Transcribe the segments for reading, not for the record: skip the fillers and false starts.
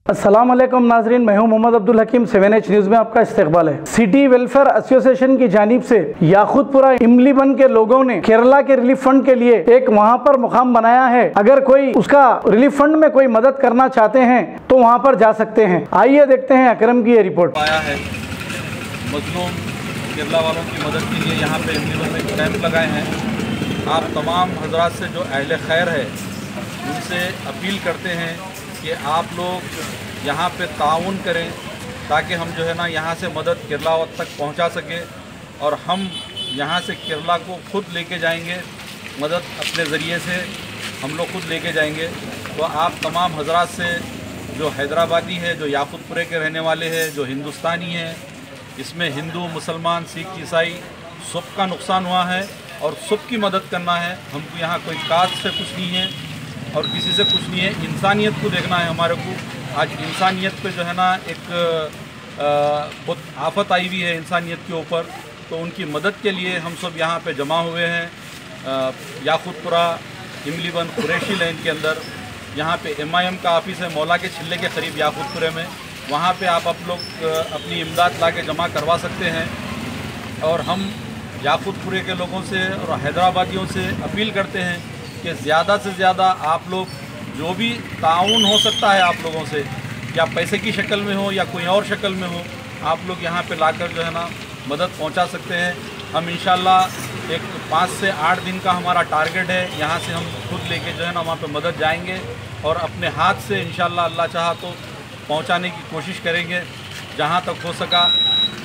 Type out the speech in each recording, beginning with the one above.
अस्सलाम वालेकुम नाजरीन, मैं हूं मोहम्मद अब्दुल हकीम। 7H न्यूज़ में आपका इस्तकबाल है। सिटी वेलफेयर एसोसिएशन की जानिब से याकूतपुरा इमलीबन के लोगों ने केरला के रिलीफ फंड के लिए एक वहां पर मुकाम बनाया है। अगर कोई उसका रिलीफ फंड में कोई मदद करना चाहते हैं तो वहां पर जा सकते हैं। आइए देखते हैं अकरम की ये रिपोर्ट। आया है मजलूम केरला वालों की मदद के लिए यहाँ पे इमलीबन में कैंप लगाए हैं। आप तमाम हजरात से जो अहले खैर है उनसे अपील करते हैं कि आप लोग यहाँ पे ताउन करें ताकि हम जो है ना यहाँ से मदद केरला तक पहुँचा सके और हम यहाँ से केरला को खुद लेके जाएंगे। मदद अपने ज़रिए से हम लोग खुद लेके जाएंगे। तो आप तमाम हजरात से जो हैदराबादी है, जो याकूतपुरे के रहने वाले हैं, जो हिंदुस्तानी हैं, इसमें हिंदू, मुसलमान, सिख, ईसाई सबका नुकसान हुआ है और सबकी मदद करना है। हमको यहाँ कोई कास्ट से कुछ नहीं है और किसी से कुछ नहीं है। इंसानियत को देखना है हमारे को। आज इंसानियत पे जो है ना एक बहुत आफत आई हुई है इंसानियत के ऊपर, तो उनकी मदद के लिए हम सब यहाँ पे जमा हुए हैं। याकूतपुरा इमलीबन कुरैशी लाइन के अंदर यहाँ पे MIM का ऑफिस है, मौला के छिल्ले के करीब याकूतपुरे में। वहाँ पे आप लोग अपनी इमदाद ला के जमा करवा सकते हैं। और हम याकूतपुरे के लोगों से और हैदराबादियों से अपील करते हैं कि ज़्यादा से ज़्यादा आप लोग जो भी ताउन हो सकता है आप लोगों से, या पैसे की शक्ल में हो या कोई और शक्ल में हो, आप लोग यहाँ पे लाकर जो है ना मदद पहुँचा सकते हैं। हम इंशाल्लाह एक 5 से 8 दिन का हमारा टारगेट है। यहाँ से हम खुद लेके जो है ना वहाँ पे मदद जाएंगे और अपने हाथ से इंशाल्लाह अल्लाह चाहा तो पहुँचाने की कोशिश करेंगे जहाँ तक हो सका।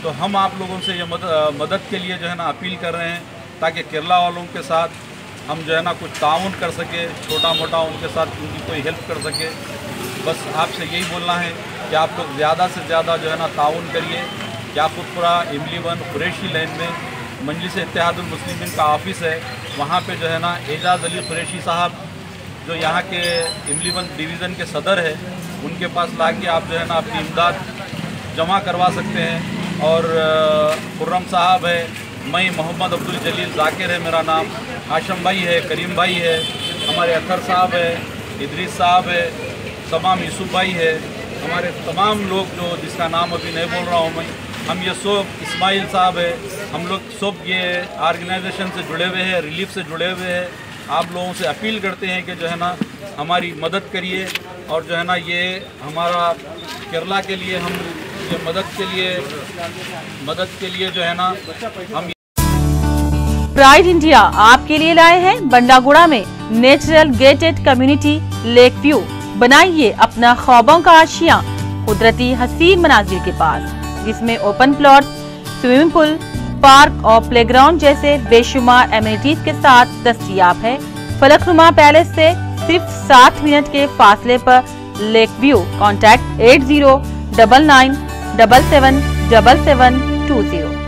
तो हम आप लोगों से ये मदद के लिए जो है ना अपील कर रहे हैं ताकि केरला वालों के साथ हम जो है ना कुछ ताउन कर सके, छोटा मोटा उनके साथ उनकी कोई हेल्प कर सके। बस आपसे यही बोलना है कि आप लोग ज़्यादा से ज़्यादा जो है ना ताउन करिए। याकूतपुरा इमलीबन कुरैशी लाइन में मजलिस इत्तेहादुल मुस्लिमीन का ऑफिस है। वहाँ पे जो है ना एजाज़ अली कुरैशी साहब जो यहाँ के इमलीबन डिवीज़न के सदर है, उनके पास ला के आप जो है ना अपनी इमदाद जमा करवा सकते हैं। और खुर्रम साहब है, मैं मोहम्मद अब्दुल जलील ज़ाकिर है मेरा नाम, हाशम भाई है, करीम भाई है, हमारे अतर साहब है, इदरीस साहब है, तमाम यूसुफ भाई है, हमारे तमाम लोग जो जिसका नाम अभी नहीं बोल रहा हूँ मैं, हम ये सब, इस्माइल साहब है, हम लोग सब ये ऑर्गेनाइजेशन से जुड़े हुए हैं, रिलीफ से जुड़े हुए हैं। आप लोगों से अपील करते हैं कि जो है ना हमारी मदद करिए और जो है ना ये हमारा केरला के लिए हम ये मदद के लिए जो है ना हम प्राइड इंडिया आपके लिए लाए हैं बंडागुड़ा में natural gated community lake view. बनाइए अपना ख्वाबों का आशियां कुदरती हसीन मनाजिर के पास, जिसमें open plot, swimming pool, park और प्लेग्राउंड जैसे बेशुमार एमिनिटीज के साथ दस्तयाब है। फलकनुमा पैलेस से सिर्फ 7 मिनट के फासले पर लेक व्यू। कॉन्टैक्ट 8099777720।